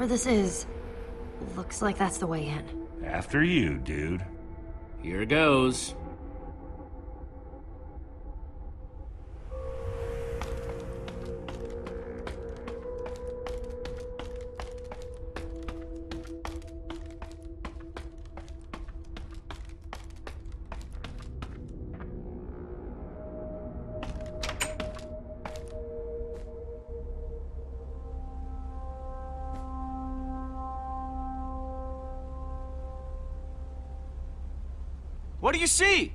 whatever this is, looks like that's the way in. After you, dude. Here goes. What do you see?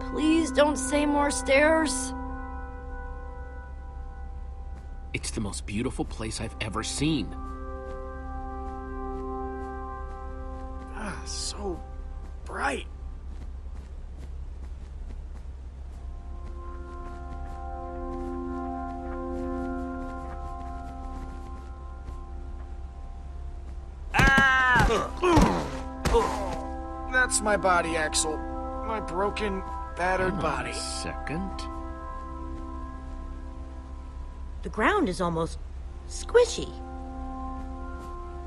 Please don't say more stairs. It's the most beautiful place I've ever seen. Ah, so bright. That's my body, Axel. My broken, battered body. Second. The ground is almost squishy.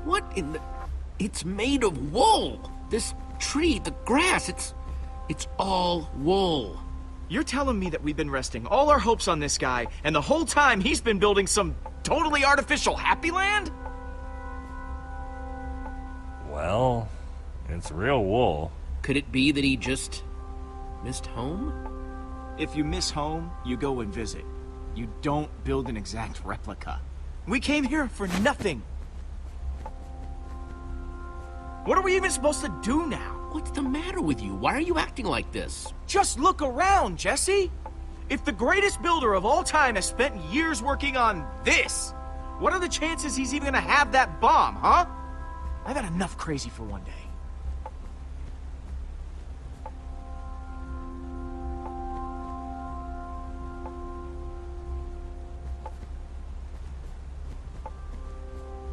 What in the... It's made of wool! This tree, the grass, it's all wool. You're telling me that we've been resting all our hopes on this guy, and the whole time he's been building some totally artificial happy land? Well, it's real wool. Could it be that he just missed home? If you miss home, you go and visit. You don't build an exact replica. We came here for nothing. What are we even supposed to do now? What's the matter with you? Why are you acting like this? Just look around, Jesse. If the greatest builder of all time has spent years working on this, what are the chances he's even gonna have that bomb, huh? I've had enough crazy for one day.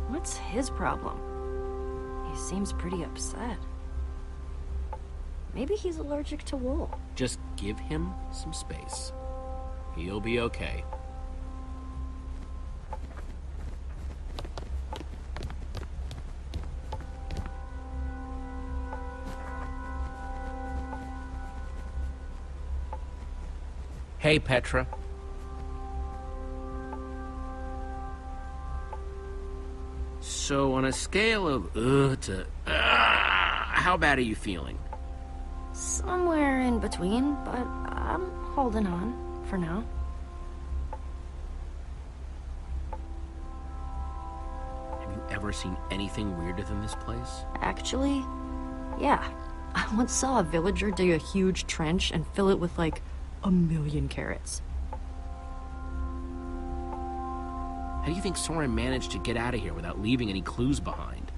What's his problem? He seems pretty upset. Maybe he's allergic to wool. Just give him some space. He'll be okay. Hey, Petra. So, on a scale of to how bad are you feeling? Somewhere in between, but I'm holding on for now. Have you ever seen anything weirder than this place? Actually, yeah. I once saw a villager dig a huge trench and fill it with like 1,000,000 carrots. How do you think Soren managed to get out of here without leaving any clues behind?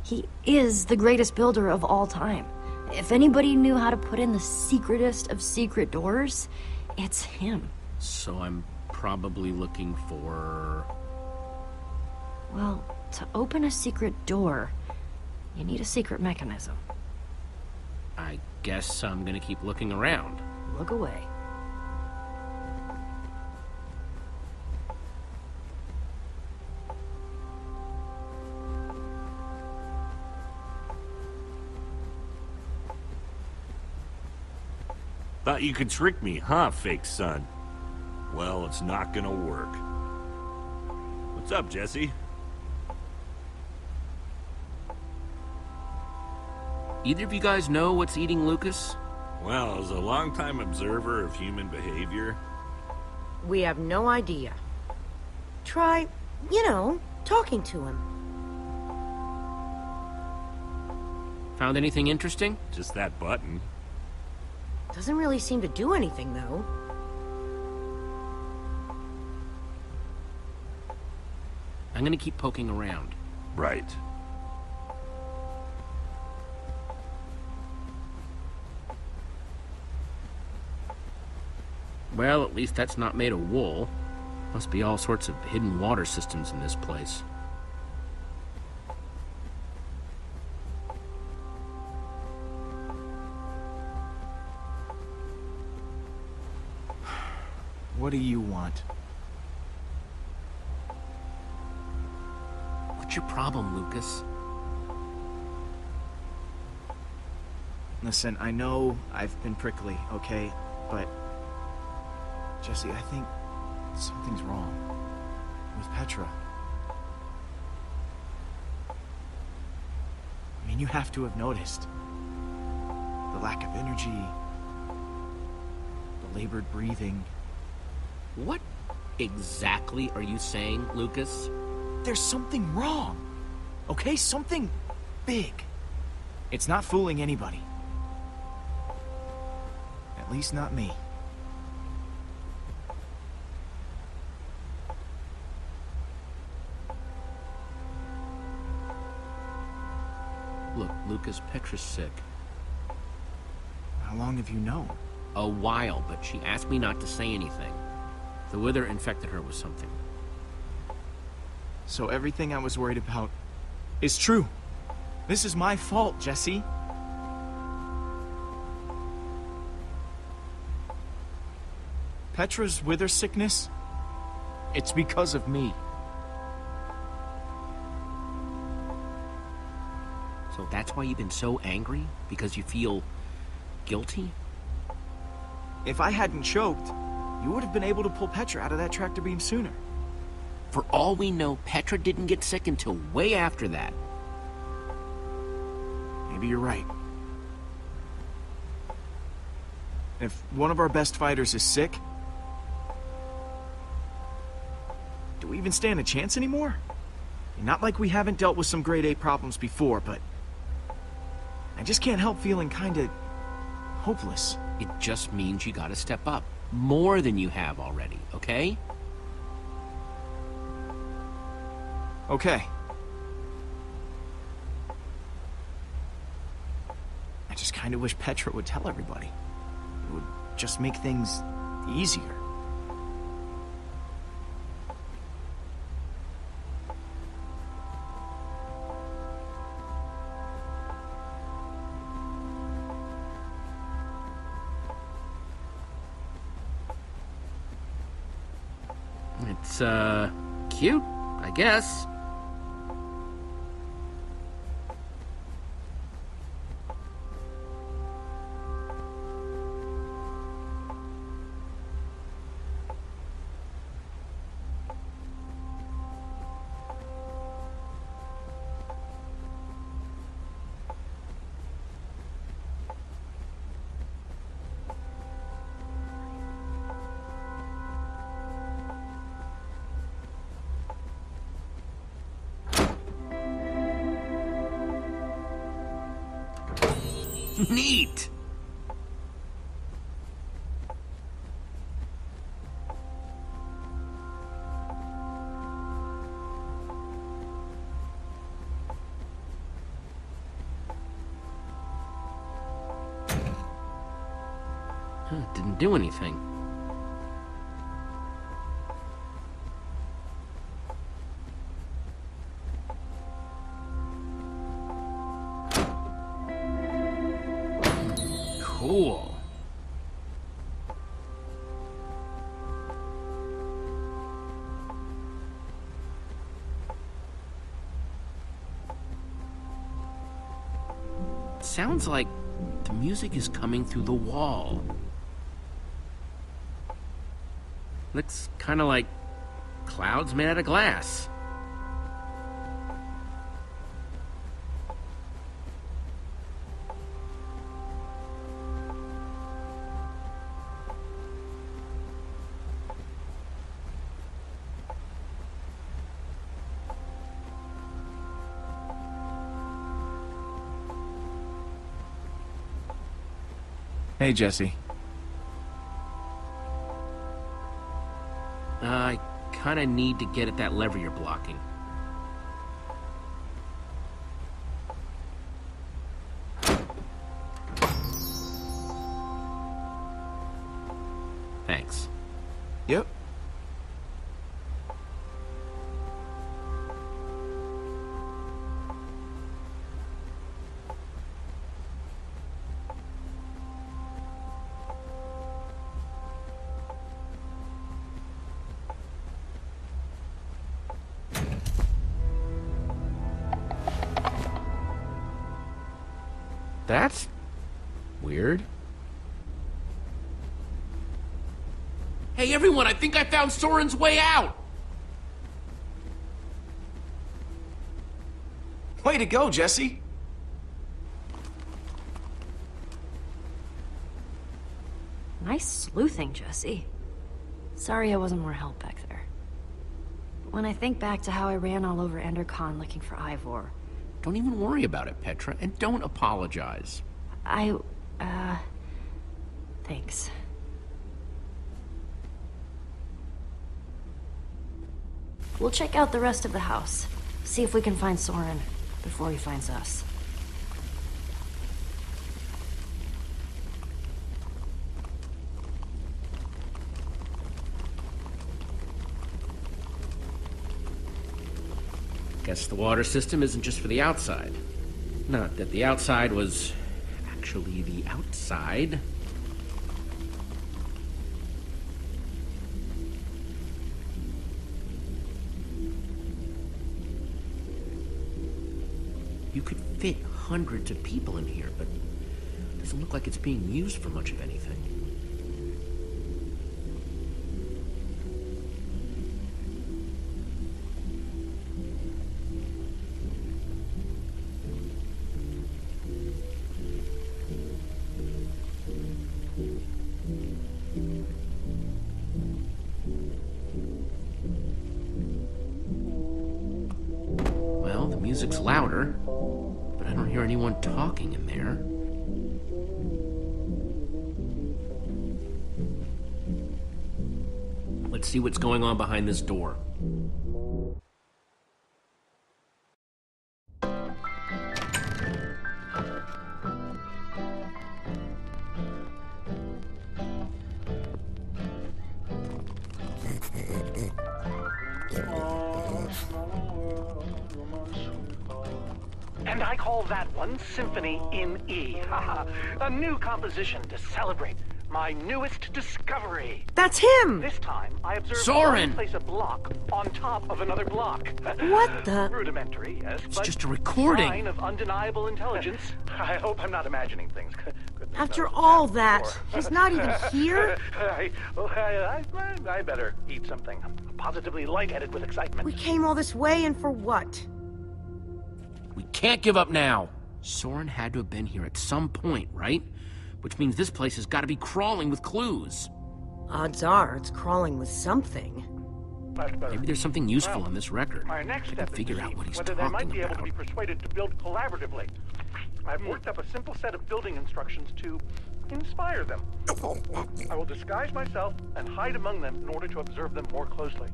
He is the greatest builder of all time. If anybody knew how to put in the secretest of secret doors, it's him. So I'm probably looking for... Well, to open a secret door, you need a secret mechanism. I guess I'm gonna keep looking around. Look away. Thought you could trick me, huh, fake son? Well, it's not gonna work. What's up, Jesse? Either of you guys know what's eating Lucas? Well, as a longtime observer of human behavior... We have no idea. Try, talking to him. Found anything interesting? Just that button. Doesn't really seem to do anything, though. I'm gonna keep poking around. Right. Well, at least that's not made of wool. Must be all sorts of hidden water systems in this place. What do you want? problem, Lucas? Listen, I know I've been prickly, okay? But... Jesse, I think something's wrong with Petra. I mean, you have to have noticed. The lack of energy, the labored breathing. What exactly are you saying, Lucas? There's something wrong, okay? Something big. It's not fooling anybody. At least not me. Look, Lucas, Petra's sick. How long have you known? A while, but she asked me not to say anything. The wither infected her with something. So everything I was worried about is true. This is my fault, Jesse. Petra's wither sickness, it's because of me. So that's why you've been so angry? Because you feel guilty? If I hadn't choked, you would have been able to pull Petra out of that tractor beam sooner. For all we know, Petra didn't get sick until way after that. Maybe you're right. If one of our best fighters is sick, do we even stand a chance anymore? Not like we haven't dealt with some grade A problems before, but I just can't help feeling kinda hopeless. It just means you gotta step up. More than you have already, okay? Okay. I just kinda wish Petra would tell everybody. It would just make things easier. It's, cute, I guess. Neat! Didn't do anything. Cool. Sounds like the music is coming through the wall. Looks kind of like clouds made out of glass. Hey, Jesse. I kind of need to get at that lever you're blocking. Thanks. Yep. That's weird. Hey everyone, I think I found Soren's way out! Way to go, Jesse. Nice sleuthing, Jesse. Sorry I wasn't more help back there. But when I think back to how I ran all over Endercon looking for Ivor... Don't even worry about it, Petra, and don't apologize. Thanks. We'll check out the rest of the house. See if we can find Soren before he finds us. Guess the water system isn't just for the outside. Not that the outside was actually the outside. You could fit hundreds of people in here, but it doesn't look like it's being used for much of anything. Well, the music's louder, but I don't hear anyone talking in there. Let's see what's going on behind this door. And I call that one Symphony in E. A new composition to celebrate my newest discovery. That's him! This time, I observed Soren! one place a block on top of another block. What the? Rudimentary, yes, It's but just a recording. sign of undeniable intelligence. I hope I'm not imagining things. Goodness After knows all before. that, he's not even here? I better eat something. I'm positively lightheaded with excitement. We came all this way and for what? We can't give up now. Soren had to have been here at some point, right? Which means this place has got to be crawling with clues. Odds are it's crawling with something. Maybe there's something useful on this record. My next I step can is figure to out see what he's whether they might talking be able about. to be persuaded to build collaboratively. I've worked up a simple set of building instructions to inspire them. I will disguise myself and hide among them in order to observe them more closely.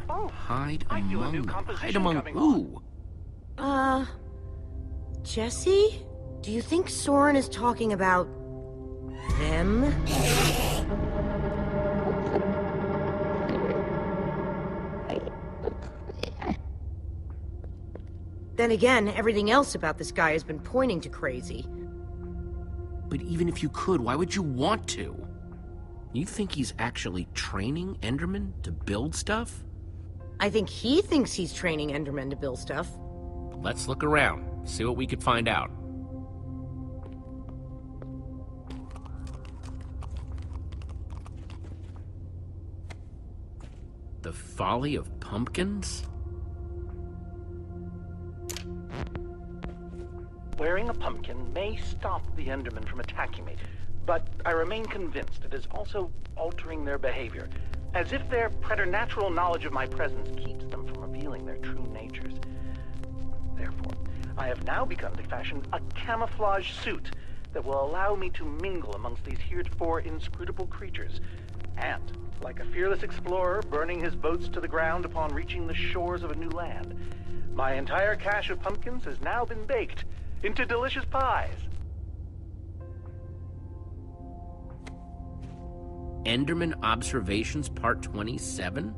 Oh, Hide I feel a among new them. composition Hide among coming who? Jesse? Do you think Soren is talking about them? Then again, everything else about this guy has been pointing to crazy. But even if you could, why would you want to? You think he's actually training Endermen to build stuff? I think he thinks he's training Endermen to build stuff. Let's look around, see what we could find out. The Folly of Pumpkins? Wearing a pumpkin may stop the Endermen from attacking me, but I remain convinced it is also altering their behavior, as if their preternatural knowledge of my presence keeps them from revealing their true natures. Therefore, I have now begun to fashion a camouflage suit that will allow me to mingle amongst these heretofore inscrutable creatures, and, like a fearless explorer burning his boats to the ground upon reaching the shores of a new land, my entire cache of pumpkins has now been baked into delicious pies. Enderman Observations Part 27?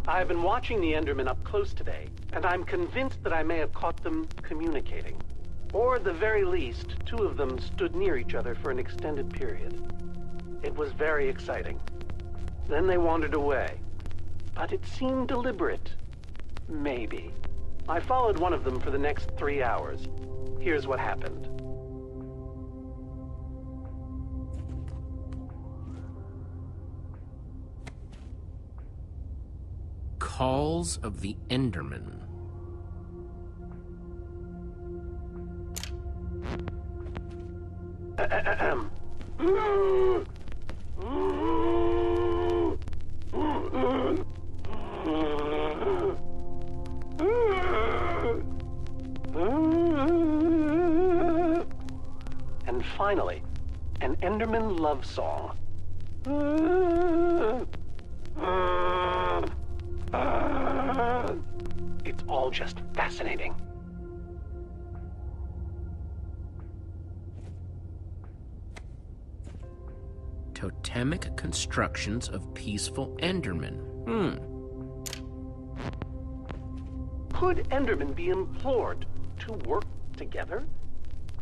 I've been watching the Endermen up close today, and I'm convinced that I may have caught them communicating. Or at the very least, two of them stood near each other for an extended period. It was very exciting. Then they wandered away. But it seemed deliberate. Maybe. I followed one of them for the next 3 hours. Here's what happened. Calls of the Enderman. And finally, an Enderman love song. It's all just fascinating. Totemic constructions of peaceful Endermen. Could Endermen be implored to work together?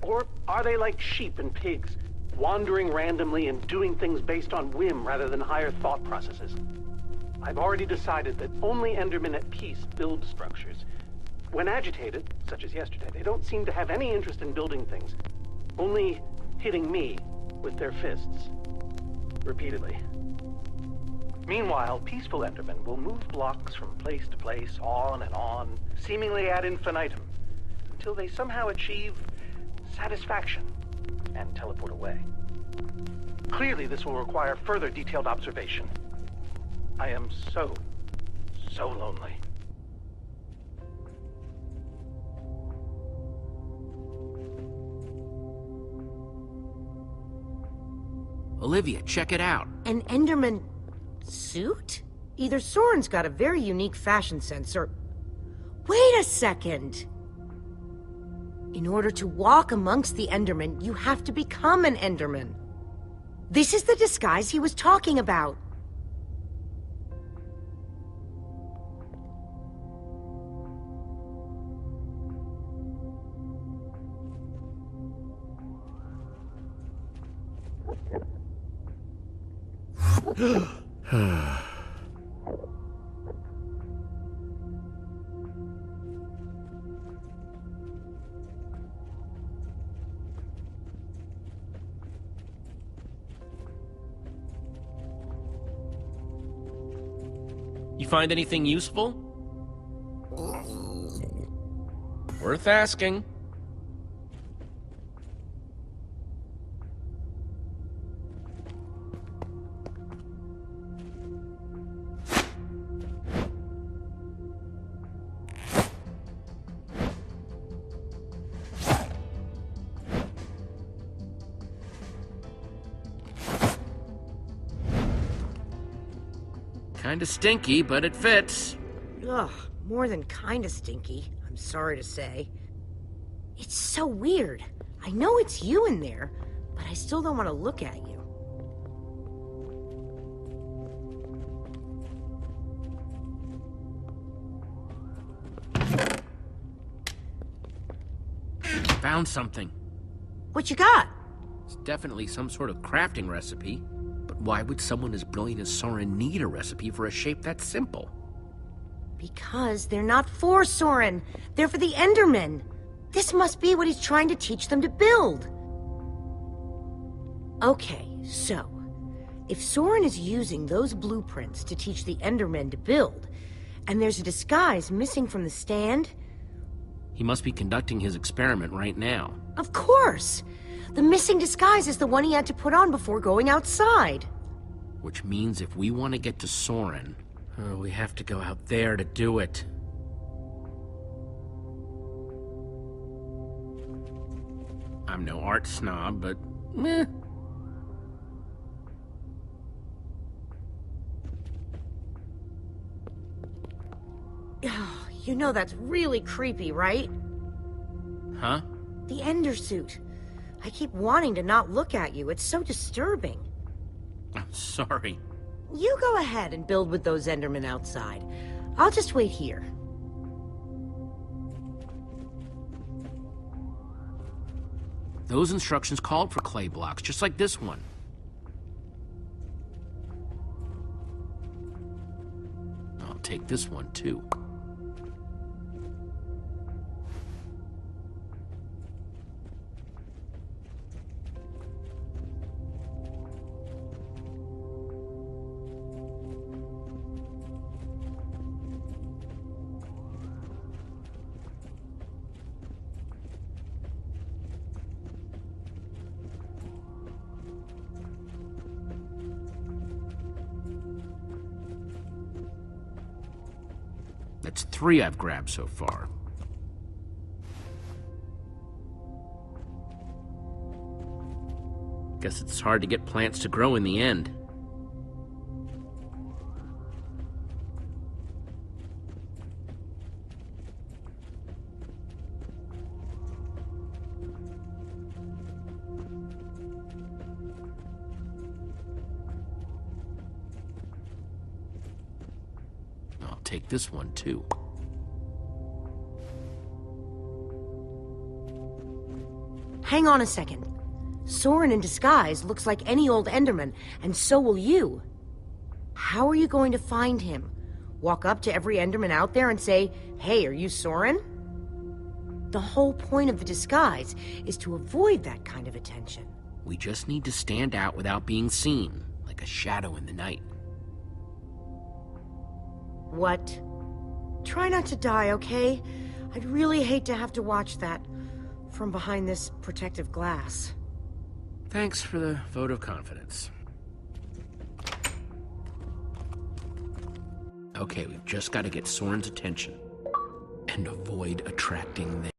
Or are they like sheep and pigs, wandering randomly and doing things based on whim rather than higher thought processes? I've already decided that only Endermen at peace build structures. When agitated, such as yesterday, they don't seem to have any interest in building things, only hitting me with their fists. Repeatedly. Meanwhile, peaceful Endermen will move blocks from place to place, on, seemingly ad infinitum, until they somehow achieve satisfaction and teleport away. Clearly, this will require further detailed observation. I am so lonely. Olivia, check it out. An Enderman suit? Either Soren's got a very unique fashion sense, or... Wait a second! In order to walk amongst the Endermen, you have to become an Enderman. This is the disguise he was talking about. You find anything useful? Worth asking. Kinda stinky, but it fits. Ugh, more than kinda stinky, I'm sorry to say. It's so weird. I know it's you in there, but I still don't want to look at you. Found something. What you got? It's definitely some sort of crafting recipe. But why would someone as brilliant as Soren need a recipe for a shape that simple? Because they're not for Soren. They're for the Endermen. This must be what he's trying to teach them to build. Okay, so... if Soren is using those blueprints to teach the Endermen to build, and there's a disguise missing from the stand... He must be conducting his experiment right now. Of course! The missing disguise is the one he had to put on before going outside. Which means if we want to get to Soren, we have to go out there to do it. I'm no art snob, but meh. You know that's really creepy, right? Huh? The Ender suit. I keep wanting to not look at you. It's so disturbing. I'm sorry. You go ahead and build with those Endermen outside. I'll just wait here. Those instructions called for clay blocks, just like this one. I'll take this one, too. That's 3 I've grabbed so far. Guess it's hard to get plants to grow in the end. I'll take this one too. Hang on a second. Soren in disguise looks like any old Enderman, and so will you. How are you going to find him? Walk up to every Enderman out there and say, "Hey, are you Soren?" The whole point of the disguise is to avoid that kind of attention. We just need to stand out without being seen, like a shadow in the night. What? Try not to die, okay? I'd really hate to have to watch that from behind this protective glass. Thanks for the vote of confidence. Okay, we've just got to get Soren's attention and avoid attracting them.